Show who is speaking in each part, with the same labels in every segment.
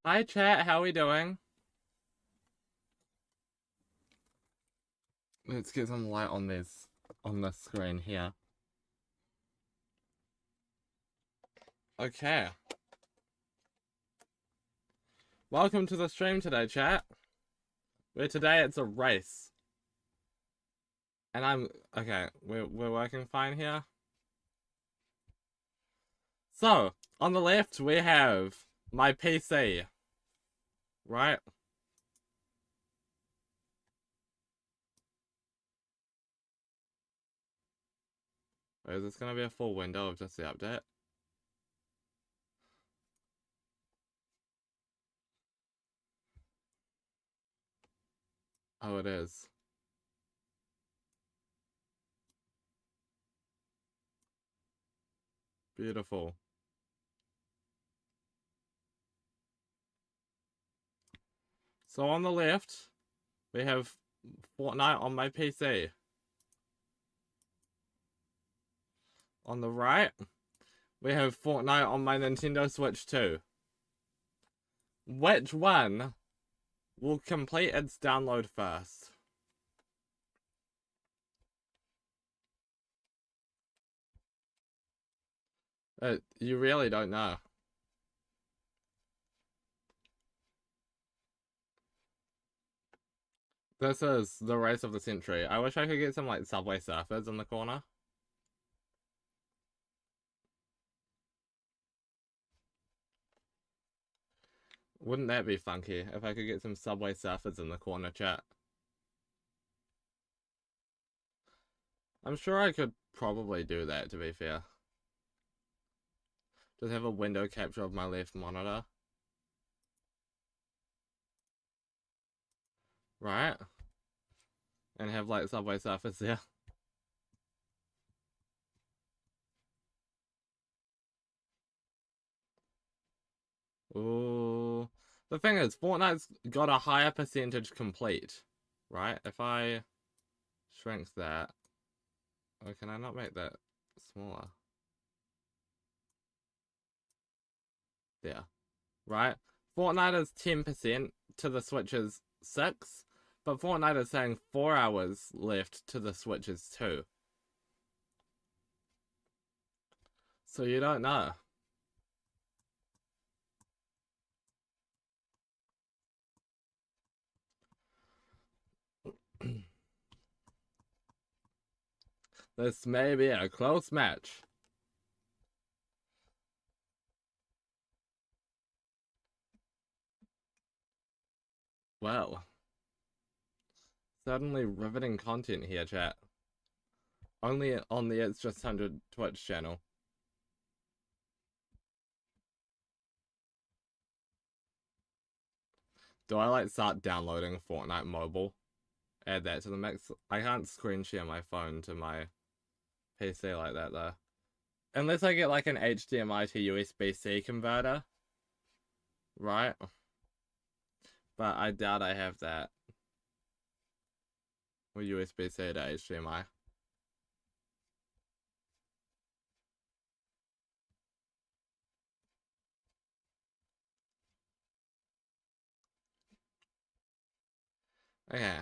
Speaker 1: Hi chat, how we doing? Let's get some light on this screen here. Okay. Welcome to the stream today, chat. Where today it's a race. And we're working fine here. So, on the left we have my PC. Right? Wait, is this gonna be a full window of just the update? Oh, it is. Beautiful. So on the left, we have Fortnite on my PC. On the right, we have Fortnite on my Nintendo Switch 2. Which one will complete its download first? You really don't know. This is the race of the century. I wish I could get some like Subway Surfers in the corner. Wouldn't that be funky if I could get some Subway Surfers in the corner, chat? I'm sure I could probably do that, to be fair. Just have a window capture of my left monitor. Right? And have like Subway Surfers there. Ooh. The thing is, Fortnite's got a higher percentage complete. Right? If I shrink that. Oh, can I not make that smaller? There. Right? Fortnite is 10% to the Switch's 6, but Fortnite is saying 4 hours left to the Switch's 2. So you don't know. This may be a close match. Well, certainly riveting content here, chat. Only on the It's Just 100 Twitch channel. Do I like start downloading Fortnite mobile? Add that to the mix. I can't screen share my phone to my PC like that though. Unless I get like an HDMI to USB-C converter. Right? But I doubt I have that. Or USB-C to HDMI. Okay.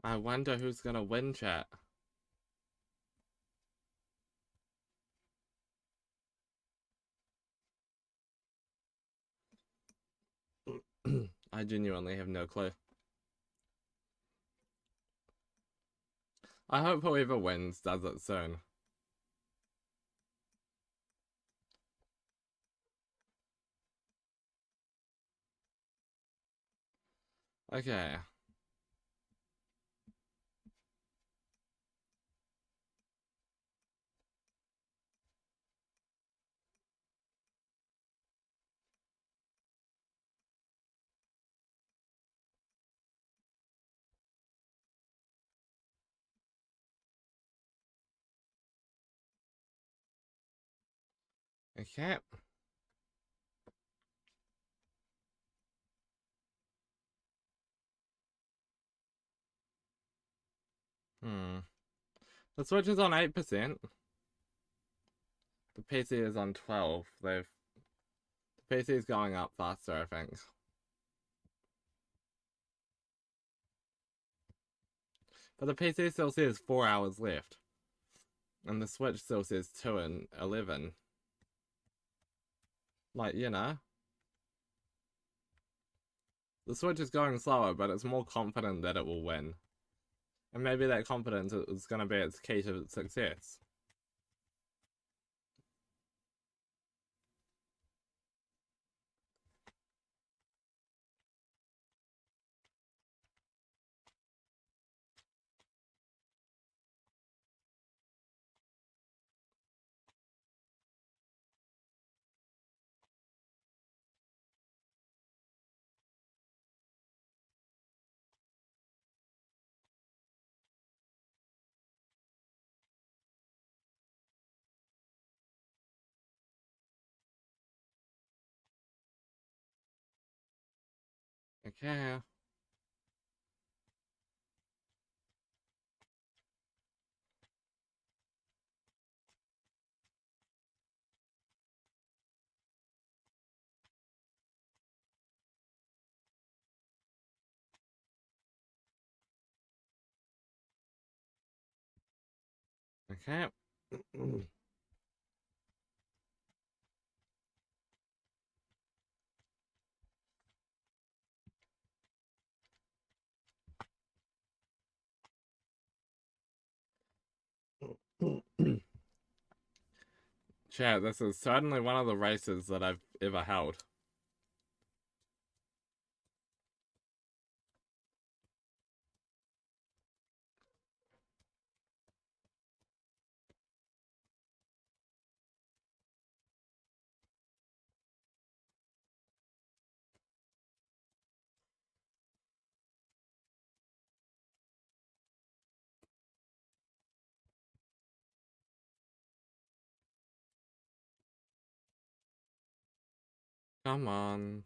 Speaker 1: I wonder who's gonna win, chat. I genuinely have no clue. I hope whoever wins does it soon. Okay. Okay. Hmm. The Switch is on 8%. The PC is on 12. The PC is going up faster, I think. But the PC still says 4 hours left. And the Switch still says 2 and 11. Like, you know. The Switch is going slower, but it's more confident that it will win. And maybe that confidence is going to be its key to success. Okay. Okay. Chat, this is certainly one of the races that I've ever held. Come on.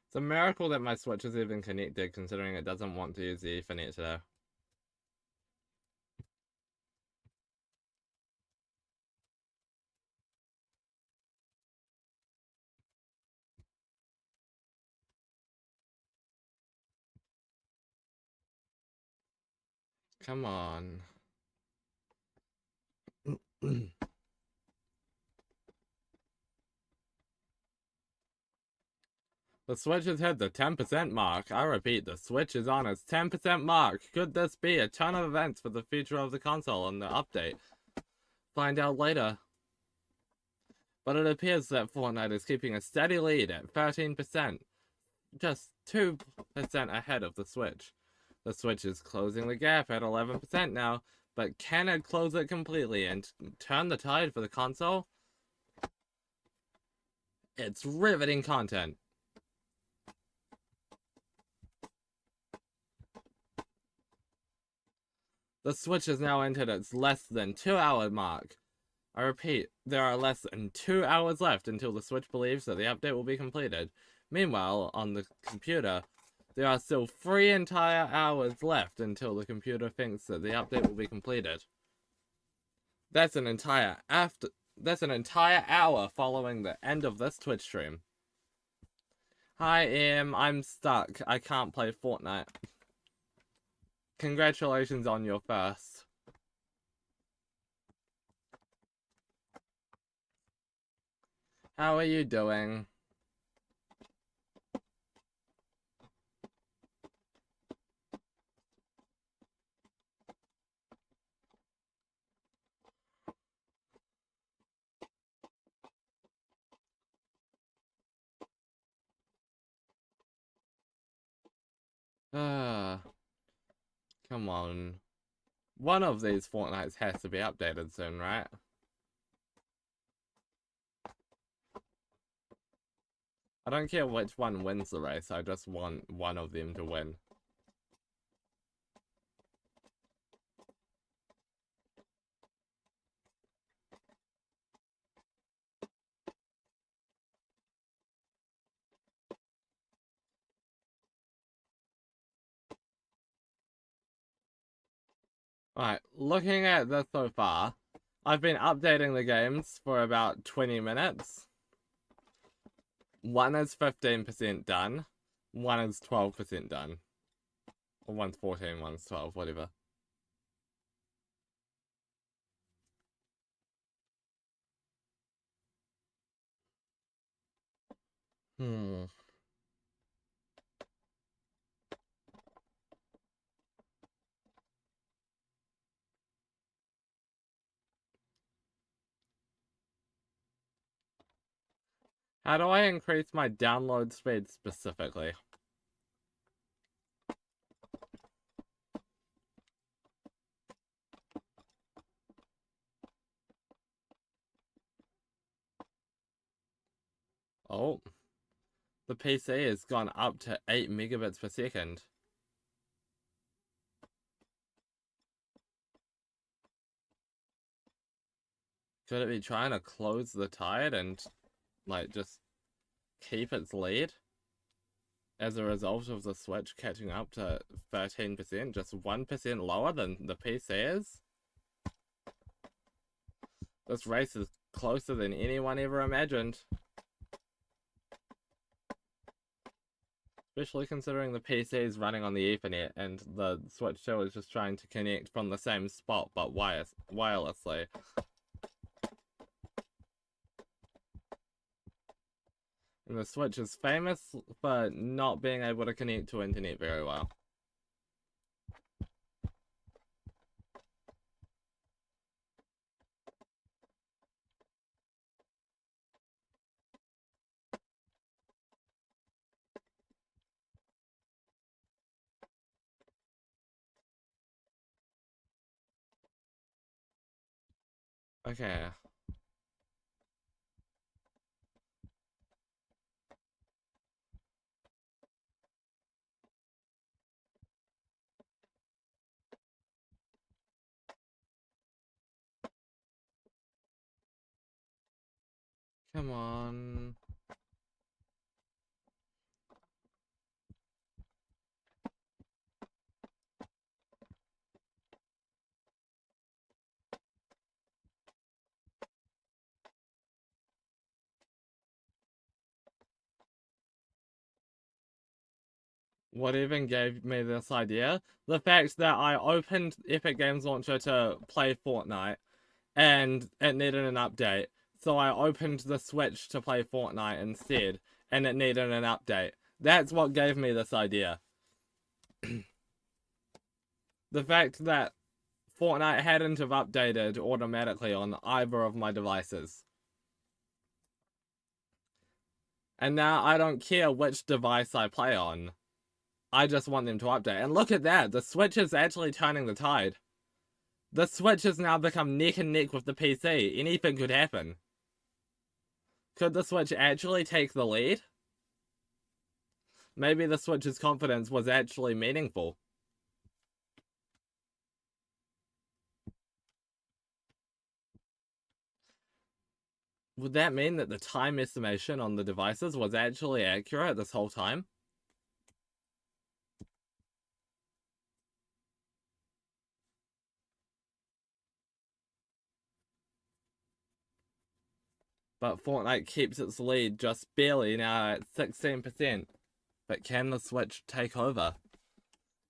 Speaker 1: It's a miracle that my Switch is even connected, considering it doesn't want to use the Ethernet today. Come on. The Switch has hit the 10% mark. I repeat, the Switch is on its 10% mark. Could this be a ton of events for the future of the console and the update? Find out later. But it appears that Fortnite is keeping a steady lead at 13%. Just 2% ahead of the Switch. The Switch is closing the gap at 11% now, but can it close it completely and turn the tide for the console? It's riveting content. The Switch has now entered its less than 2-hour mark. I repeat, there are less than 2 hours left until the Switch believes that the update will be completed. Meanwhile, on the computer, there are still 3 entire hours left until the computer thinks that the update will be completed. That's an entire hour following the end of this Twitch stream. Hi, I'm stuck. I can't play Fortnite. Congratulations on your first. How are you doing? Come on. One of these Fortnites has to be updated soon, right? I don't care which one wins the race, I just want one of them to win. Alright, looking at this so far, I've been updating the games for about 20 minutes. One is 15% done, one is 12% done. Or one's 14, one's 12, whatever. Hmm. How do I increase my download speed specifically? Oh, the PC has gone up to 8 megabits per second. Could it be trying to close the tide and, like, just keep its lead? As a result of the Switch catching up to 13%, just 1% lower than the PC is? This race is closer than anyone ever imagined. Especially considering the PC is running on the Ethernet and the Switch 2 is just trying to connect from the same spot but wirelessly. And the Switch is famous for not being able to connect to internet very well. Okay. Come on. What even gave me this idea? The fact that I opened Epic Games Launcher to play Fortnite and it needed an update. So I opened the Switch to play Fortnite instead and it needed an update. That's what gave me this idea. The fact that Fortnite hadn't have updated automatically on either of my devices. And now I don't care which device I play on. I just want them to update. And look at that, the Switch is actually turning the tide. The Switch has now become neck and neck with the PC. Anything could happen. Could the Switch actually take the lead? Maybe the Switch's confidence was actually meaningful. Would that mean that the time estimation on the devices was actually accurate this whole time? But Fortnite keeps its lead just barely now at 16%. But can the Switch take over?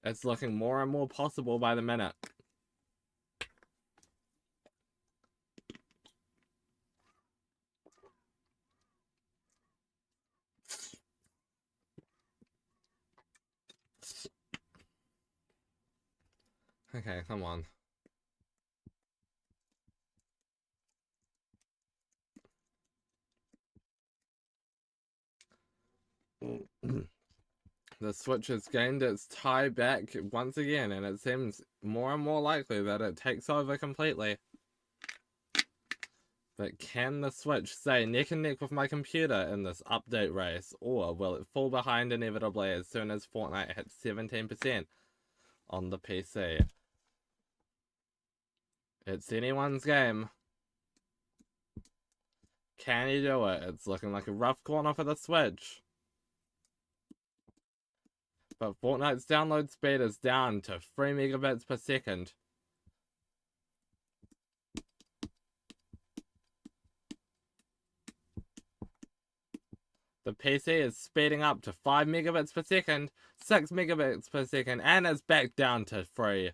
Speaker 1: It's looking more and more possible by the minute. Okay, come on. The Switch has gained its tie back once again, and it seems more and more likely that it takes over completely. But can the Switch stay neck and neck with my computer in this update race, or will it fall behind inevitably as soon as Fortnite hits 17% on the PC? It's anyone's game. Can he do it? It's looking like a rough corner for the Switch. But Fortnite's download speed is down to 3 megabits per second. The PC is speeding up to 5 megabits per second, 6 megabits per second, and it's back down to 3.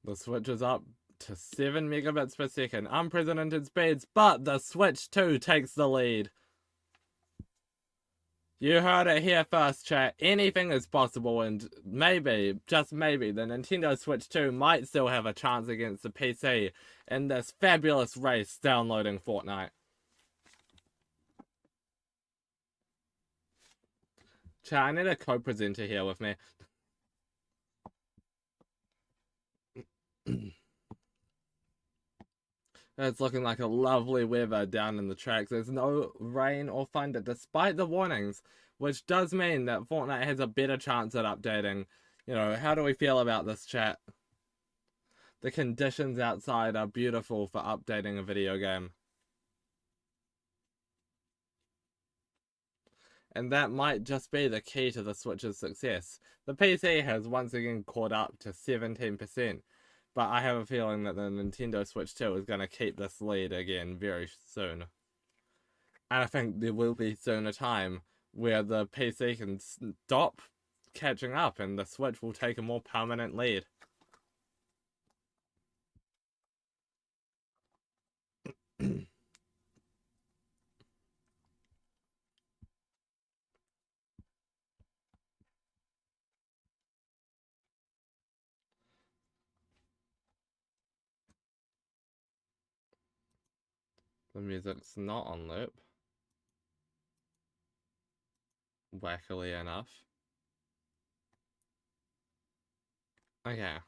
Speaker 1: The Switch is up to 7 megabits per second, unprecedented speeds, but the Switch 2 takes the lead. You heard it here first, chat. Anything is possible, and maybe, just maybe, the Nintendo Switch 2 might still have a chance against the PC in this fabulous race downloading Fortnite. Chat, I need a co-presenter here with me. It's looking like a lovely weather down in the tracks. There's no rain or thunder despite the warnings, which does mean that Fortnite has a better chance at updating. You know, how do we feel about this, chat? The conditions outside are beautiful for updating a video game. And that might just be the key to the Switch's success. The PC has once again caught up to 17%, but I have a feeling that the Nintendo Switch 2 is going to keep this lead again very soon. And I think there will be soon a time where the PC can stop catching up and the Switch will take a more permanent lead. The music's not on loop, wackily enough. Okay.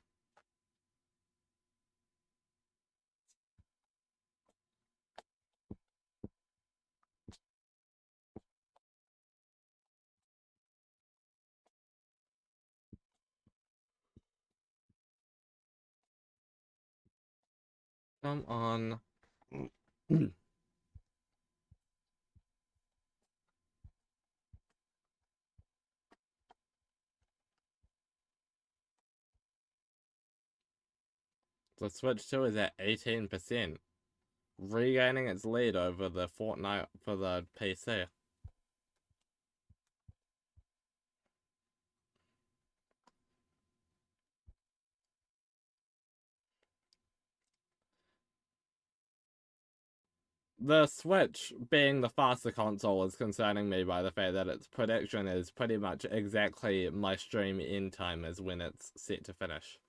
Speaker 1: Come on. The Switch 2 is at 18%, regaining its lead over the Fortnite for the PC. The Switch being the faster console is concerning me by the fact that its prediction is pretty much exactly my stream end time as when it's set to finish.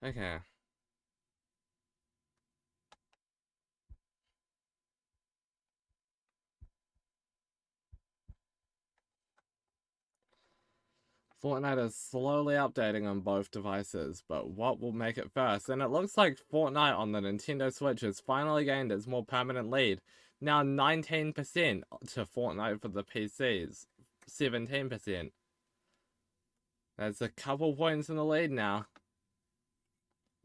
Speaker 1: Okay. Fortnite is slowly updating on both devices, but what will make it first? And it looks like Fortnite on the Nintendo Switch has finally gained its more permanent lead. Now 19% to Fortnite for the PCs, 17%. There's a couple points in the lead now.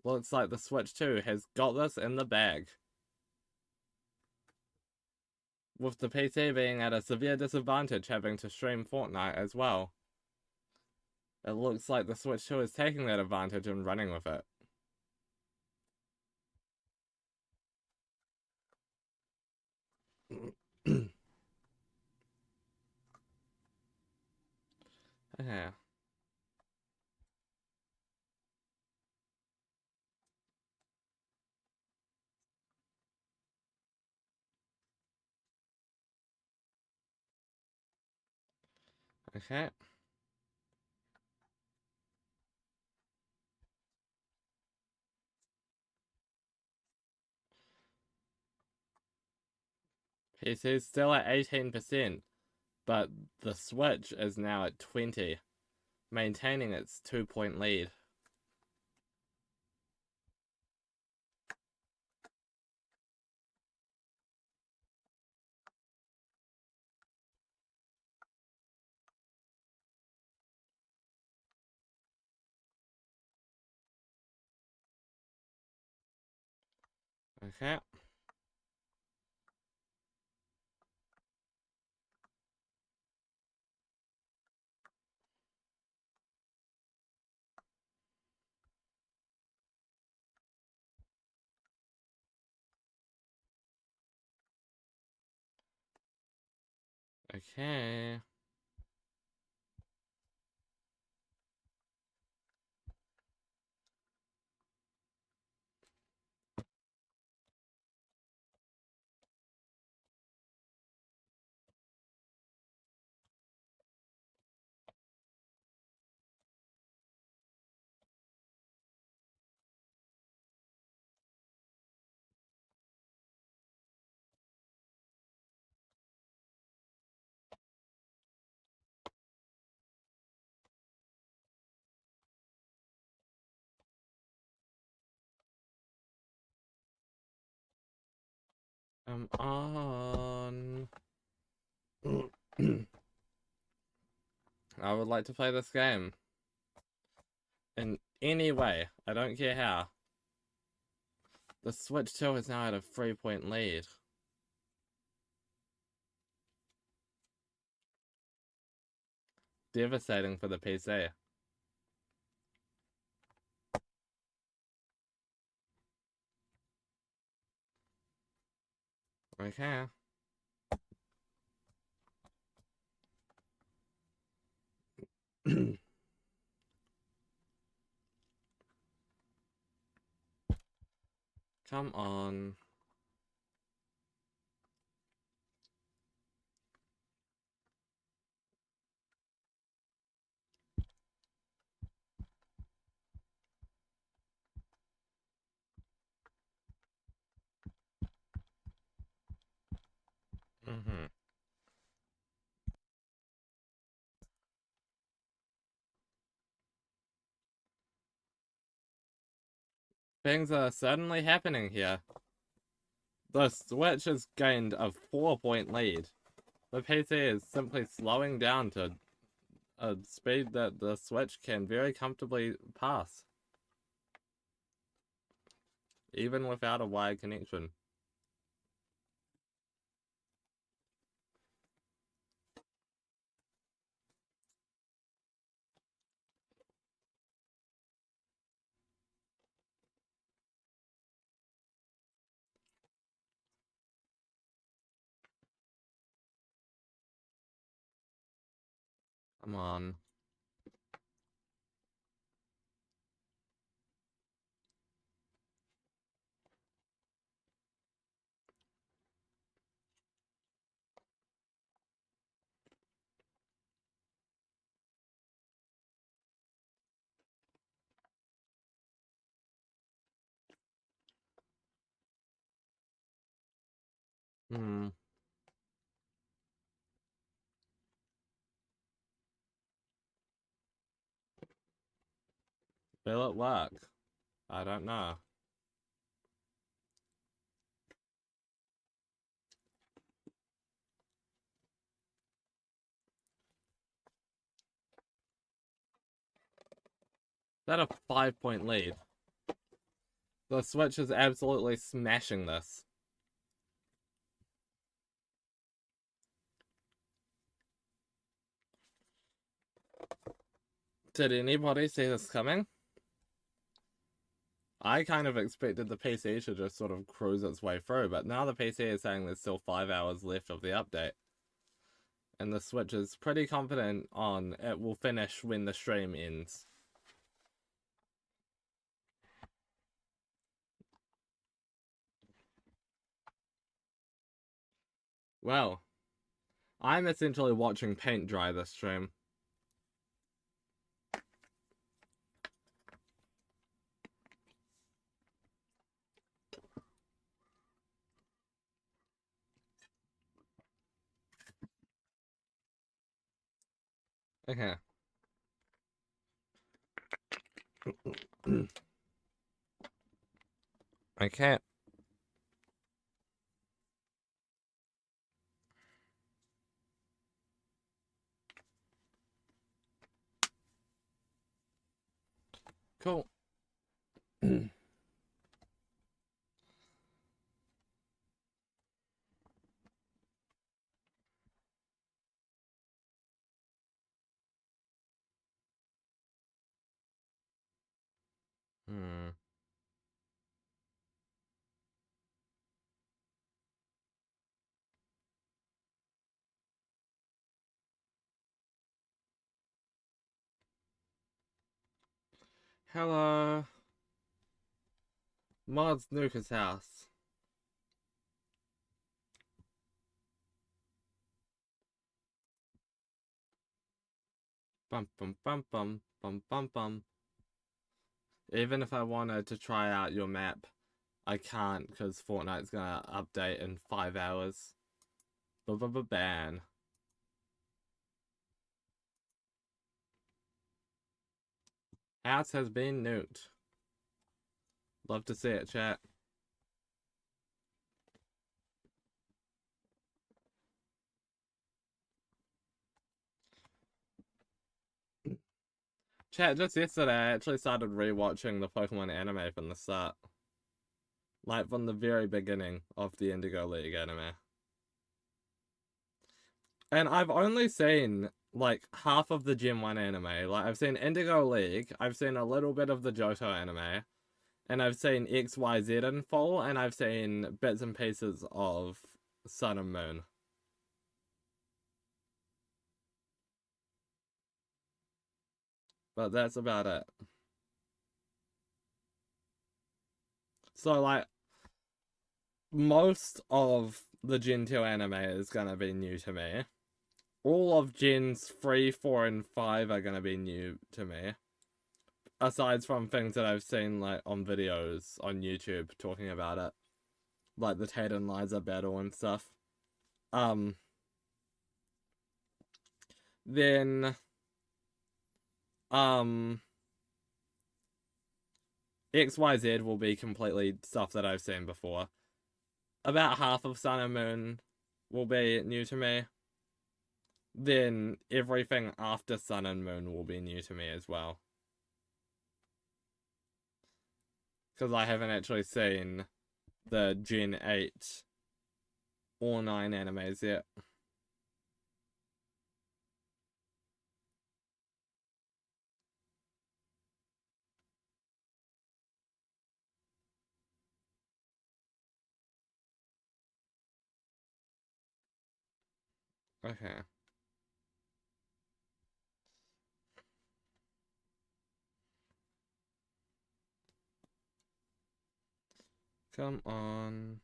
Speaker 1: Looks like the Switch 2 has got this in the bag. With the PC being at a severe disadvantage having to stream Fortnite as well. It looks like the Switch 2 is taking that advantage and running with it. Okay. Okay. PC is still at 18%, but the Switch is now at 20, maintaining its 2-point lead. Okay. Okay. I'm on. I would like to play this game. In any way. I don't care how. The Switch 2 is now at a 3-point lead. Devastating for the PC. Okay. Come on. Mm-hmm. Things are certainly happening here. The Switch has gained a 4-point lead. The PC is simply slowing down to a speed that the Switch can very comfortably pass, even without a wired connection. Come on. Hmm. Will it work? I don't know. Is that a 5-point lead? The Switch is absolutely smashing this. Did anybody see this coming? I kind of expected the PC to just sort of cruise its way through, but now the PC is saying there's still 5 hours left of the update. And the Switch is pretty confident on it will finish when the stream ends. Well, I'm essentially watching paint dry this stream. Okay. I can't. Cool. Hmm. Hello. Mod's Nuka's house. Bum bum bum bum bum bum bum. Even if I wanted to try out your map, I can't because Fortnite's gonna update in 5 hours. Ban. House has been nuked. Love to see it, chat. Chat, just yesterday I actually started rewatching the Pokemon anime from the start. Like from the very beginning of the Indigo League anime. And I've only seen like half of the Gen 1 anime. Like I've seen Indigo League, I've seen a little bit of the Johto anime, and I've seen XYZ in full, and I've seen bits and pieces of Sun and Moon. But that's about it. So like most of the Gen 2 anime is gonna be new to me. All of Gens 3, 4, and 5 are gonna be new to me. Aside from things that I've seen like on videos on YouTube talking about it. Like the Tate and Liza battle and stuff. Um then um XYZ will be completely stuff that I've seen before. About half of Sun and Moon will be new to me. Then everything after Sun and Moon will be new to me as well. Because I haven't actually seen the Gen 8 or 9 animes yet. Okay. Come on.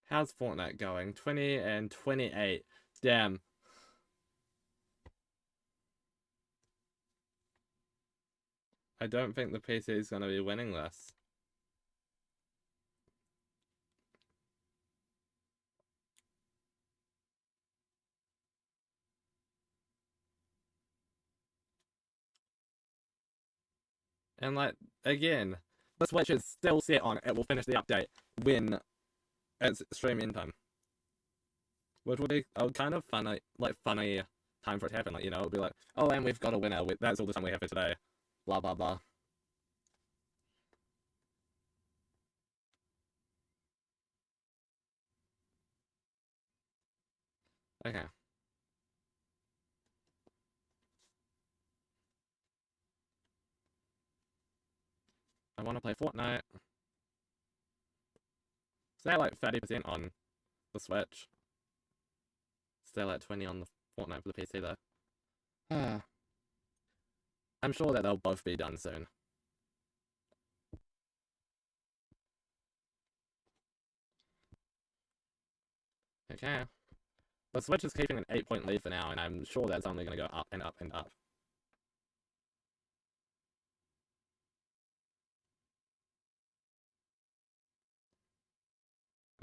Speaker 1: How's Fortnite going? 20 and 28. Damn. I don't think the PC is going to be winning this. And like, again, the Switch is still set on it will finish the update when it's stream in time. Which would be a kind of funny, like, funny time for it to happen. Like, you know, it'll be like, oh, and we've got a winner. That's all the time we have for today. Blah, blah, blah. Okay. I want to play Fortnite. Stay at like 30% on the Switch. Stay at 20 on the Fortnite for the PC, though. I'm sure that they'll both be done soon. Okay. The Switch is keeping an 8-point lead for now, and I'm sure that's only going to go up and up and up.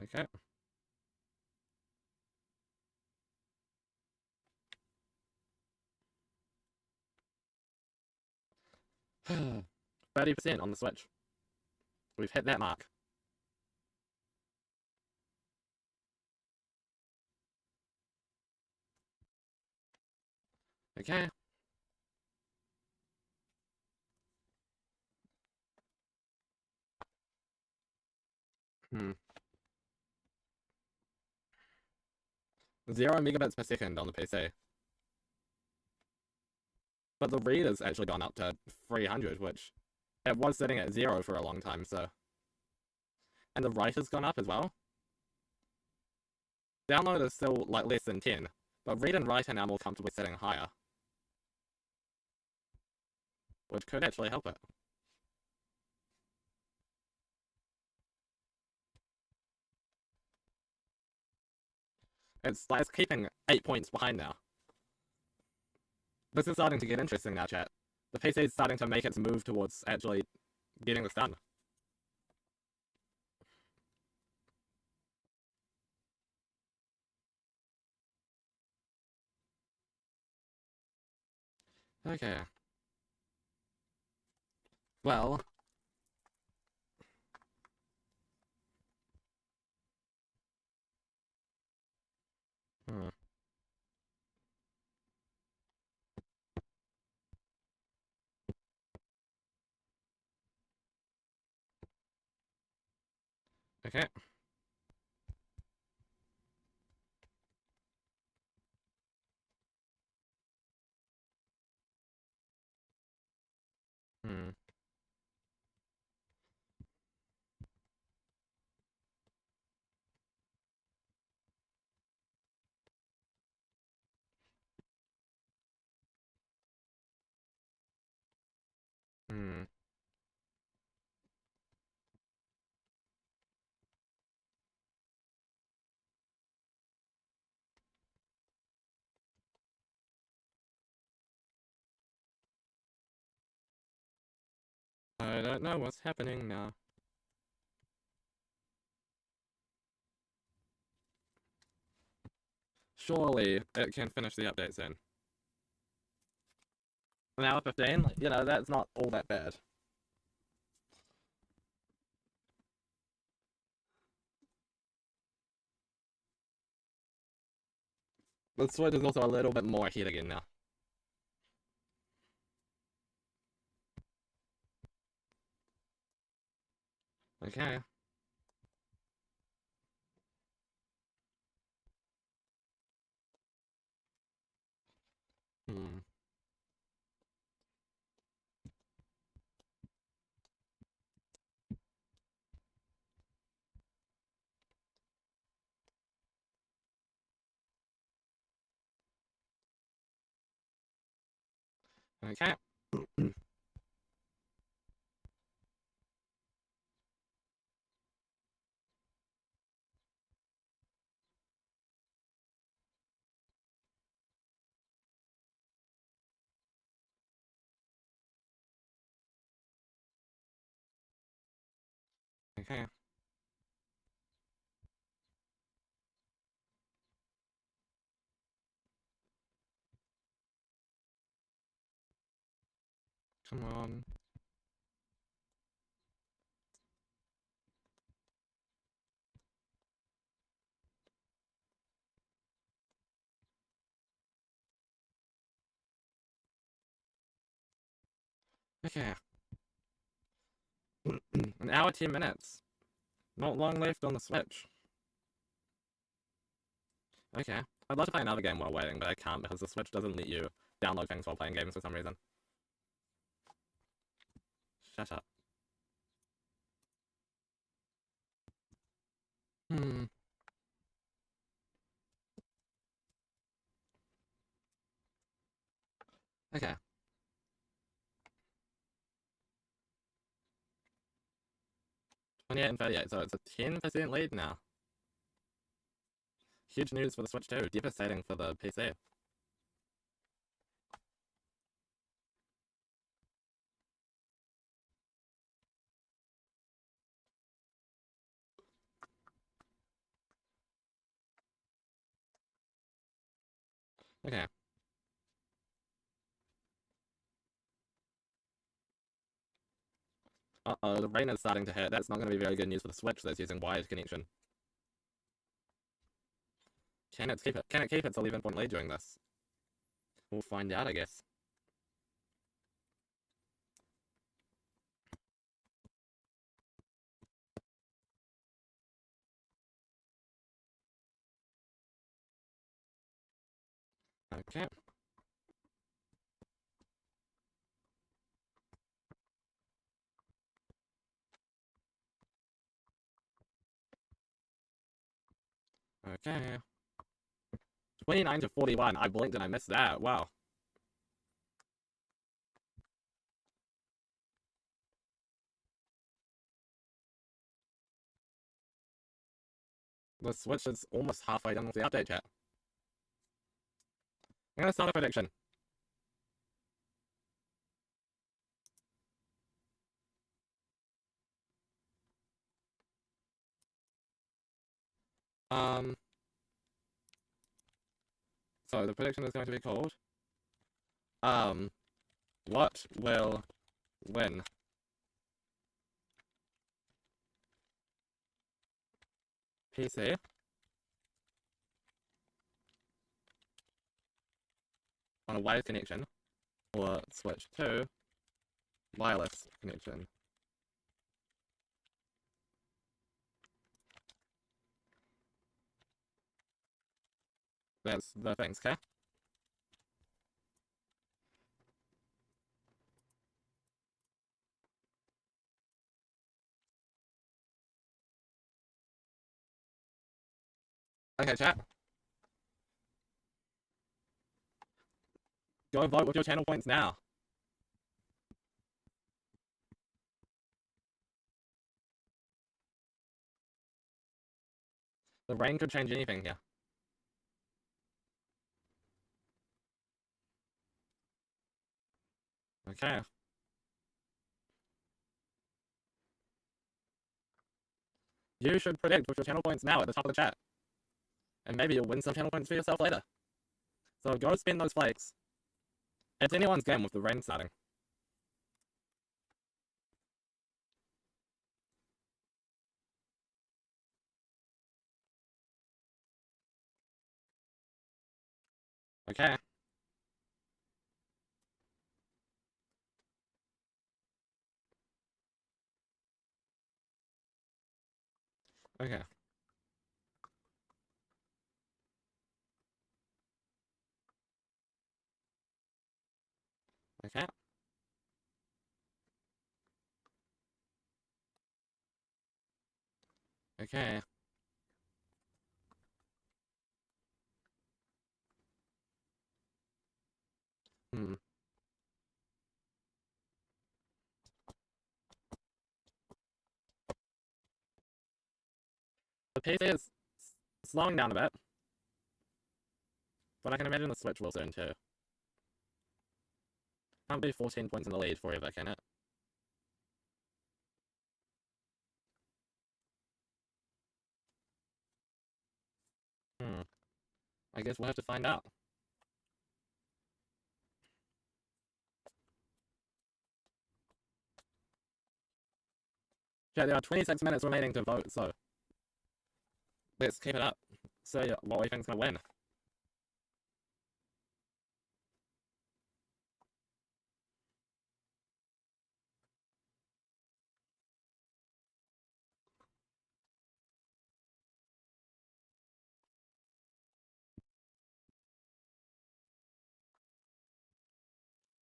Speaker 1: Okay. 30% on the Switch. We've hit that mark. Okay. Hmm. 0 megabits per second on the PC. But the read has actually gone up to 300, which it was sitting at 0 for a long time, so. And the write has gone up as well. Download is still like less than 10, but read and write are now more comfortably sitting higher, which could actually help it. It's keeping 8 points behind now. This is starting to get interesting now, chat. The PC is starting to make its move towards actually getting this done. Okay. Well. Hmm. Okay. Hmm. Hmm. I don't know what's happening now. Surely it can finish the update soon. An hour 15? You know, that's not all that bad. The Switch is also a little bit more ahead again now. Okay. Hmm. Okay. Okay. Come on. Okay. An hour, 10 minutes. Not long left on the Switch. Okay. I'd love to play another game while waiting, but I can't because the Switch doesn't let you download things while playing games for some reason. Shut up. Hmm. Okay. 28 and 38, so it's a 10% lead now. Huge news for the Switch too. Devastating for the PC. Okay. Uh-oh, the rain is starting to hit. That's not going to be very good news for the Switch that's using wired connection. Can it keep it? Can it keep its 11-point lead during this? We'll find out, I guess. Okay. Okay. 29 to 41. I blinked and I missed that. Wow. The Switch is almost halfway done with the update chat. I'm gonna start a prediction. Um, so the prediction is going to be called, um, what will win? PC on a wired connection, or Switch 2 wireless connection? That's the things, okay? Okay, chat. Go vote with your channel points now. The rain could change anything here. Okay. You should predict with your channel points now at the top of the chat. And maybe you'll win some channel points for yourself later. So go spend those flakes. It's anyone's game with the rain starting. Okay. Okay. Okay. Okay. Hmm. The PC is slowing down a bit, but I can imagine the Switch will soon too. Can't be 14 points in the lead forever, can it? Hmm. I guess we'll have to find out. Yeah, there are 26 minutes remaining to vote, so let's keep it up. So, yeah, what do you think's gonna win?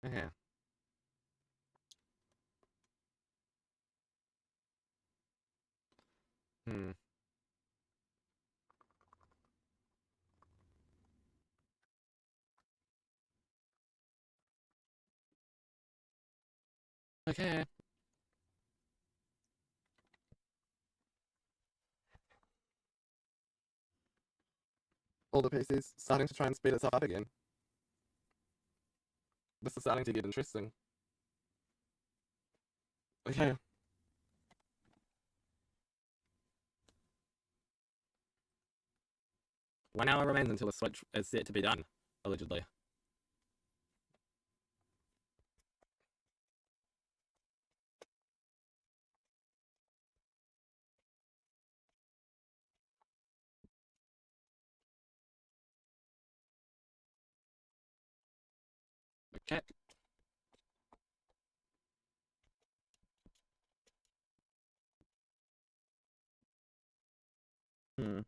Speaker 1: Okay. Hmm. Okay. All the PCs starting to try and speed itself up again. This is starting to get interesting. Okay. 1 hour remains until the Switch is set to be done, allegedly. Okay. Hmm.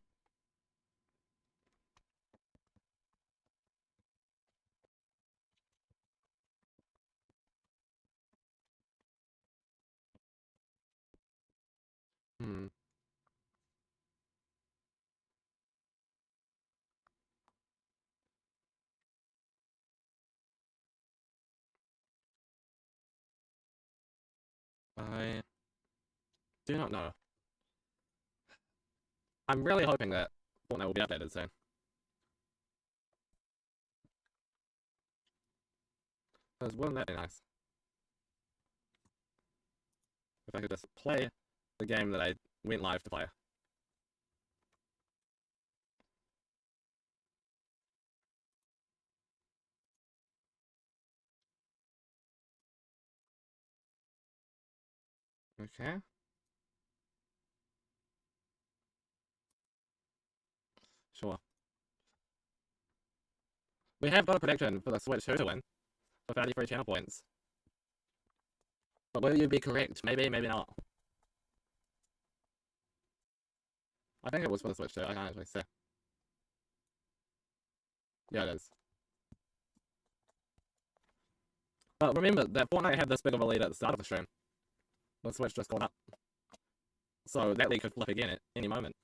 Speaker 1: I do not know. I'm really hoping that Fortnite will be updated soon. Because wouldn't that be nice? If I could just play the game that I went live to play. Okay. Sure. We have got a prediction for the Switch 2 to win for 33 channel points. But will you be correct? Maybe, maybe not. I think it was for the Switch 2, I can't actually say. Yeah, it is. But remember that Fortnite had this big of a lead at the start of the stream. The Switch just caught up. So that lead could flip again at any moment.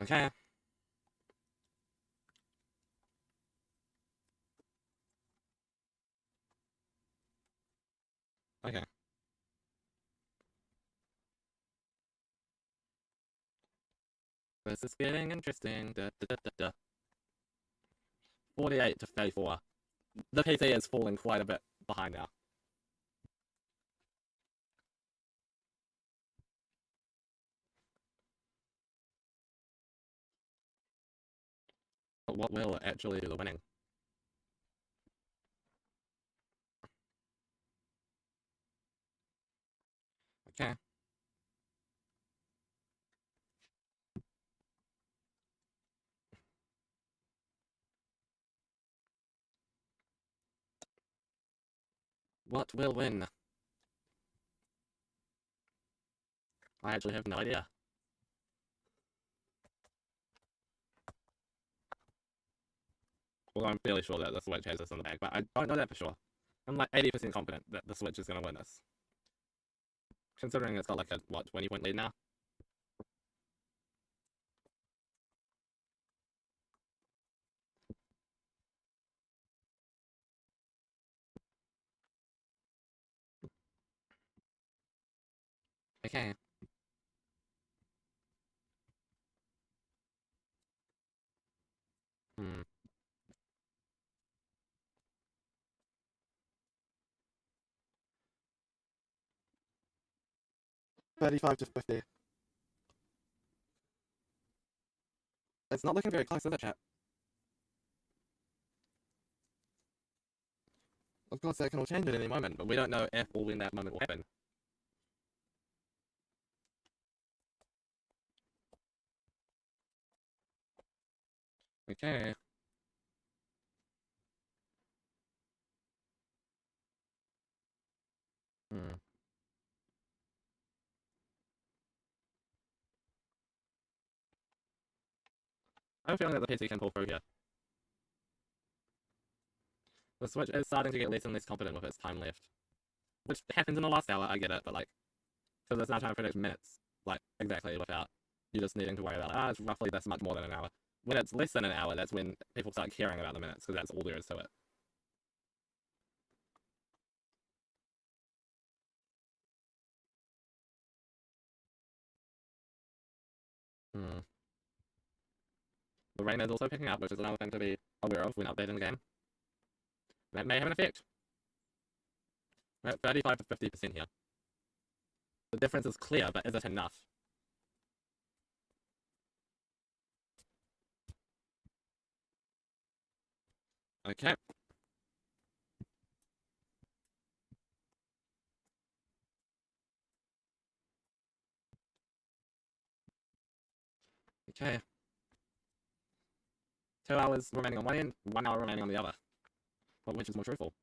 Speaker 1: Okay. Okay. This is getting interesting. Da, da, da, da, da. 48 to 34. The PC is falling quite a bit behind now. But what will actually do the winning? Okay. What will win? I actually have no idea. Well, I'm fairly sure that the Switch has this in the bag, but I don't know that for sure. I'm like 80% confident that the Switch is going to win this. Considering it's got like a, what, 20-point lead now? Okay. Hmm. 35 to 50. It's not looking very close, is it, chat? Of course, that can all change at any moment, but we don't know if or when that moment will happen. Okay. Hmm. I have a feeling that the PC can pull through here. The Switch is starting to get less and less confident with its time left. Which happens in the last hour, I get it, but like, because it's now trying to predict minutes, like, exactly, without you just needing to worry about, it's roughly this much more than an hour. When it's less than an hour, that's when people start caring about the minutes, because that's all there is to it. Hmm. The rain is also picking up, which is another thing to be aware of when updating the game. That may have an effect. We're at 35 to 50% here. The difference is clear, but is it enough? Okay. Okay. 2 hours remaining on one end, 1 hour remaining on the other. But which is more truthful?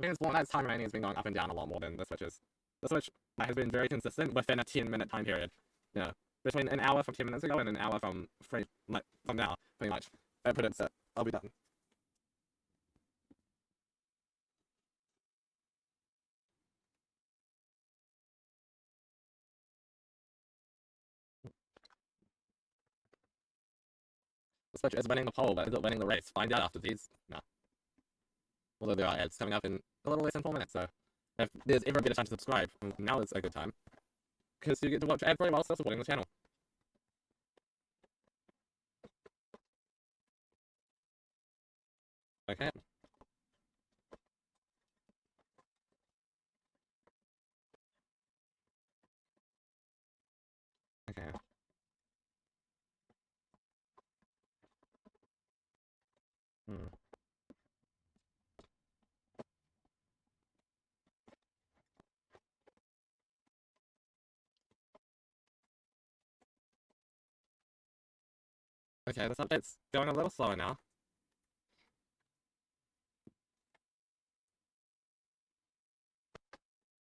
Speaker 1: I think Fortnite's time remaining has been going up and down a lot more than the Switch's. The Switch has been very consistent within a 10-minute time period. You know, between an hour from 10 minutes ago and an hour from from now, pretty much. It predicts it. I'll be done. The Switch is winning the poll, but is it winning the race? Find out after these. No. Although there are ads coming up in a little less than 4 minutes, so if there's ever a better time to subscribe, now is a good time. Because you get to watch ad-free while still supporting the channel. Okay. Okay. Hmm. Okay, this update's going a little slower now.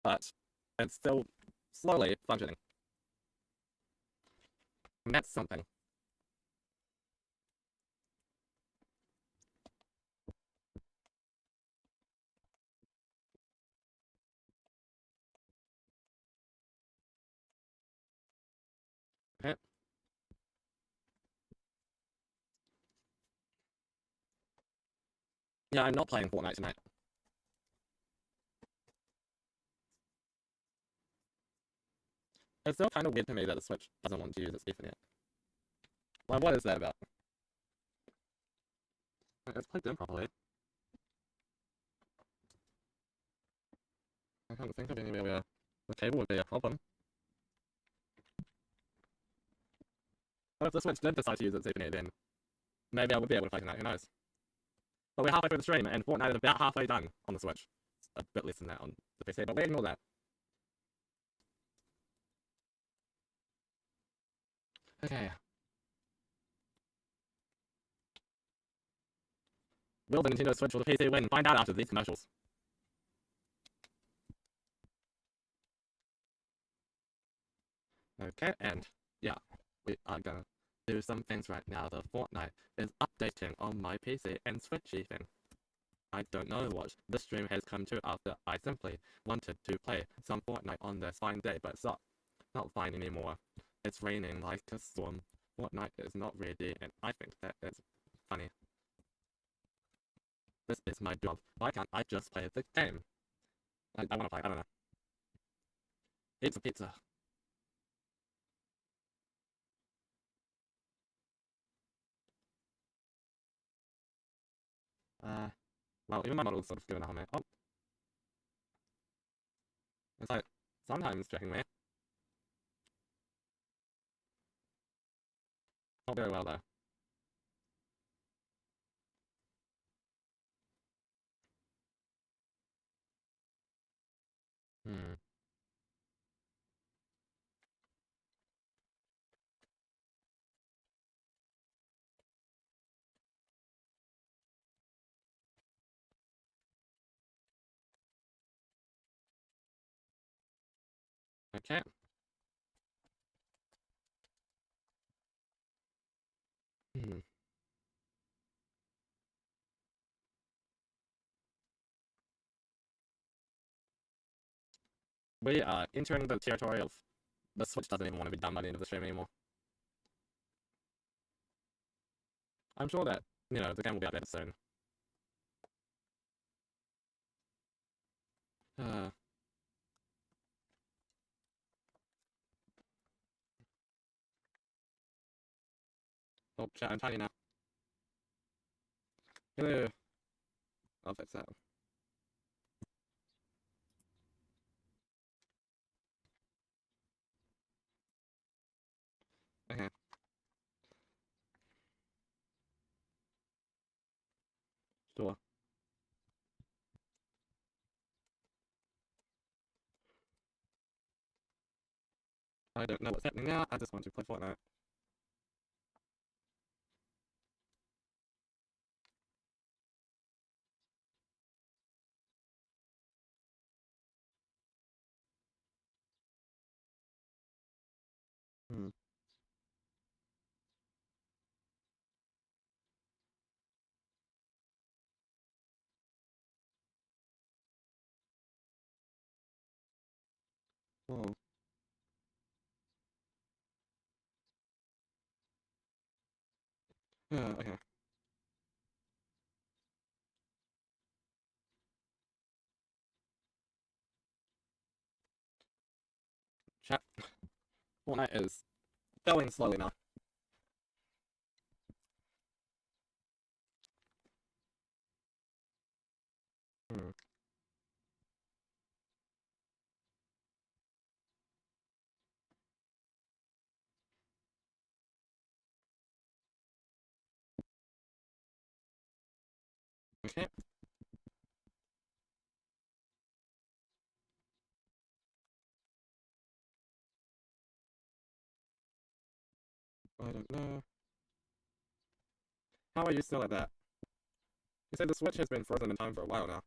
Speaker 1: But it's still slowly functioning. And that's something. Okay. Yeah, I'm not playing Fortnite tonight. It's still kind of weird to me that the Switch doesn't want to use its Ethernet. Like, what is that about? It's plugged in properly. I can't think of anywhere where the cable would be a problem. But if the Switch did decide to use its Ethernet, then maybe I would be able to play tonight, who knows? But we're halfway through the stream, and Fortnite is about halfway done on the Switch. It's a bit less than that on the PC, but we ignore that. Okay. Will the Nintendo Switch or the PC win? Find out after these commercials. Okay, and yeah, we are gonna do some things right now. The Fortnite is updating on my PC and Switch even. I don't know what the stream has come to after I simply wanted to play some Fortnite on this fine day, but it's not fine anymore. It's raining like a storm. Fortnite is not ready, and I think that is funny. This is my job. Why can't I just play the game? I wanna play, I don't know. Eat some pizza. Well, even my model's sort of giving up on me. Oh, it's like, sometimes checking me. Not very well, though. Hmm. Okay. Hmm. We are entering the territory of the Switch doesn't even want to be done by the end of the stream anymore. I'm sure that, the game will be updated soon. Uh, oh, chat, I'm tiny now. Hello. I'll fix that. Okay. Sure. I don't know what's happening now. I just want to play Fortnite. Hmm. Oh. Okay. Chat. Fortnite is going slowly now. Hmm. Okay. I don't know. How are you still at that? You said the Switch has been frozen in time for a while now.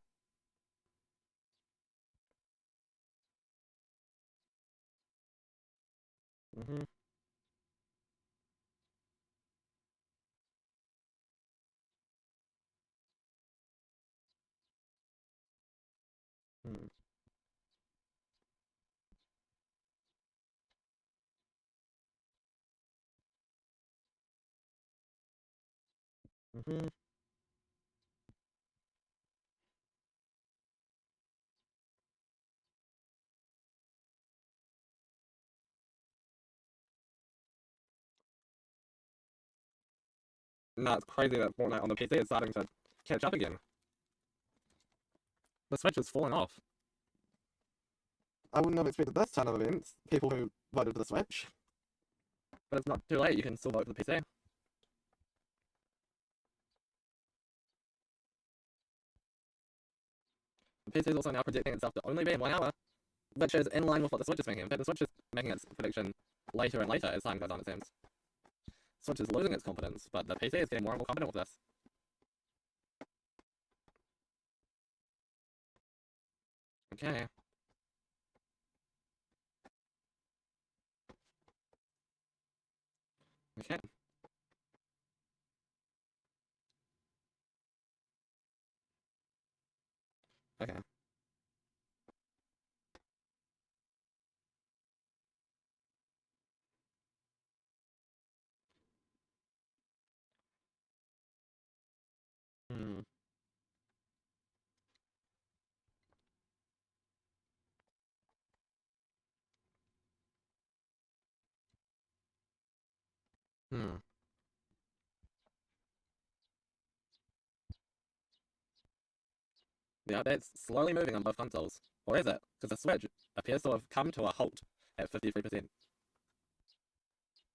Speaker 1: Mm-hmm. Mm-hmm. Mm-hmm. Nah, it's crazy that Fortnite on the PC is starting to catch up again. The Switch is falling off. I wouldn't have expected this turn of events. People who voted for the Switch. But it's not too late. You can still vote for the PC. The PC is also now predicting itself to only be in 1 hour, which is in line with what the Switch is making. In fact, the Switch is making its prediction later and later as time goes on, it seems. Switch is losing its confidence, but the PC is getting more and more confident with this. Okay. Okay. Okay. Hmm. Hmm. The update's slowly moving on both consoles. Or is it? Because the Switch appears to have come to a halt at 53%.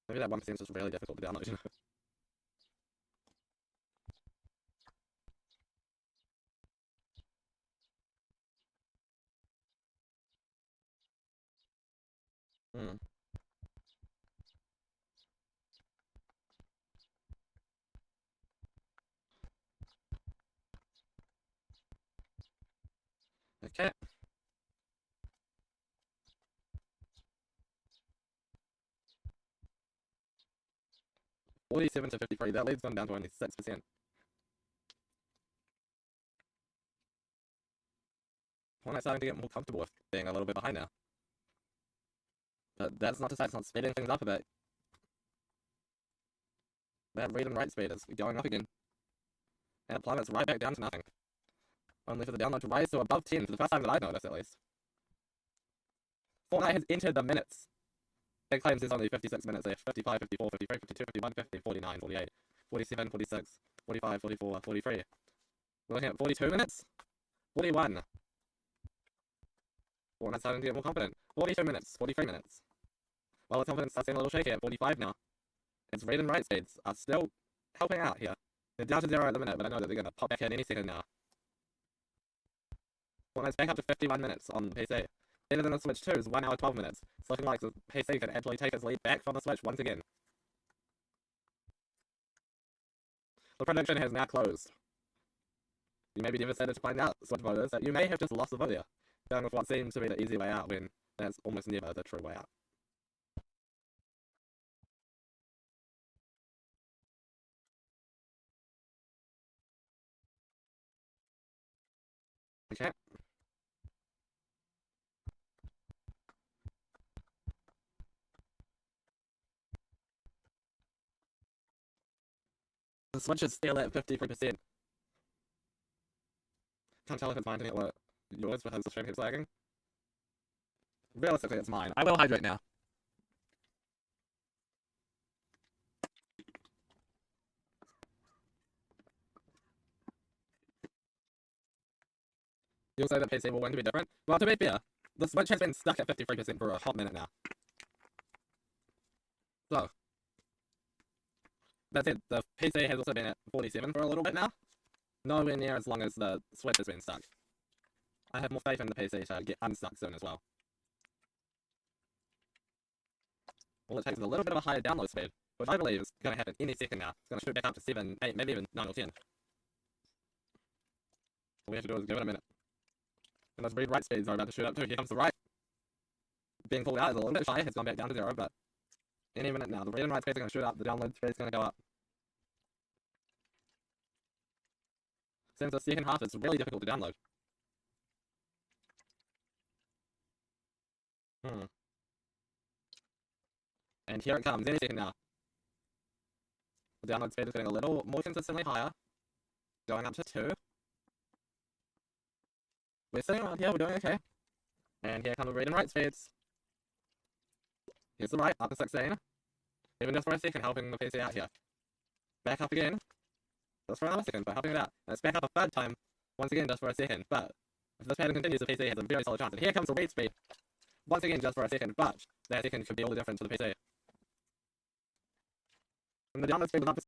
Speaker 1: Maybe that 1% is just really difficult to download, you know? Hmm. Okay. 47 to 53. That leaves them down to only 6%. Fortnite's starting to get more comfortable with being a little bit behind now. But that's not to say it's not speeding things up a bit. That read and write speed is going up again. And it plummets right back down to nothing. Only for the download to rise to above 10 for the first time that I've noticed, at least. Fortnite has entered the minutes. It claims there's only 56 minutes left. 55, 54, 53, 52, 51, 50, 49, 48, 47, 46, 45, 44, 43. We're looking at 42 minutes? 41. Fortnite's starting to get more confident. 42 minutes, 43 minutes. Well, its confidence starts getting a little shaky at 45 now. Its read and write speeds are still helping out here. They're down to 0 at the minute, but I know that they're going to pop back in any second now. Fortnite's back up to 51 minutes on the PC. Better than the Switch 2's 1 hour 12 minutes. It's looking like the PC can actually take its lead back from the Switch once again. The prediction has now closed. You may be devastated to find out, Switch voters, that you may have just lost the vote here, going with what seems to be the easy way out when that's almost never the true way out. Okay. The Switch is still at 53%. Can't tell if it's mine to or yours because the stream keeps lagging. Realistically, it's mine. I will hydrate now. You'll say that PC will win to be different? Well, to be fair, the Switch has been stuck at 53% for a hot minute now. So, that's it. The PC has also been at 47 for a little bit now. Nowhere near as long as the Switch has been stuck. I have more faith in the PC to get unstuck soon as well. Well, it takes a little bit of a higher download speed, which I believe is going to happen any second now. It's going to shoot back up to 7, 8, maybe even 9 or 10. All we have to do is give it a minute. And those read-write speeds are about to shoot up too. Here comes the write. Being pulled out is a little bit shy, it's gone back down to 0, but any minute now, the read and write speeds are going to shoot up, the download speed is going to go up. Since the second half is really difficult to download. And here it comes, any second now. The download speed is getting a little more consistently higher. Going up to 2. We're sitting around here, we're doing okay. And here come the read and write speeds. Here's the write, up to 16. Even just for a second, helping the PC out here. Back up again. Just for another second, but helping it out. And it's back up a third time, once again, just for a second. But if this pattern continues, the PC has a very solid chance. And here comes the read speed. Once again, just for a second, but that second could be all the difference for the PC. And the download speed was up to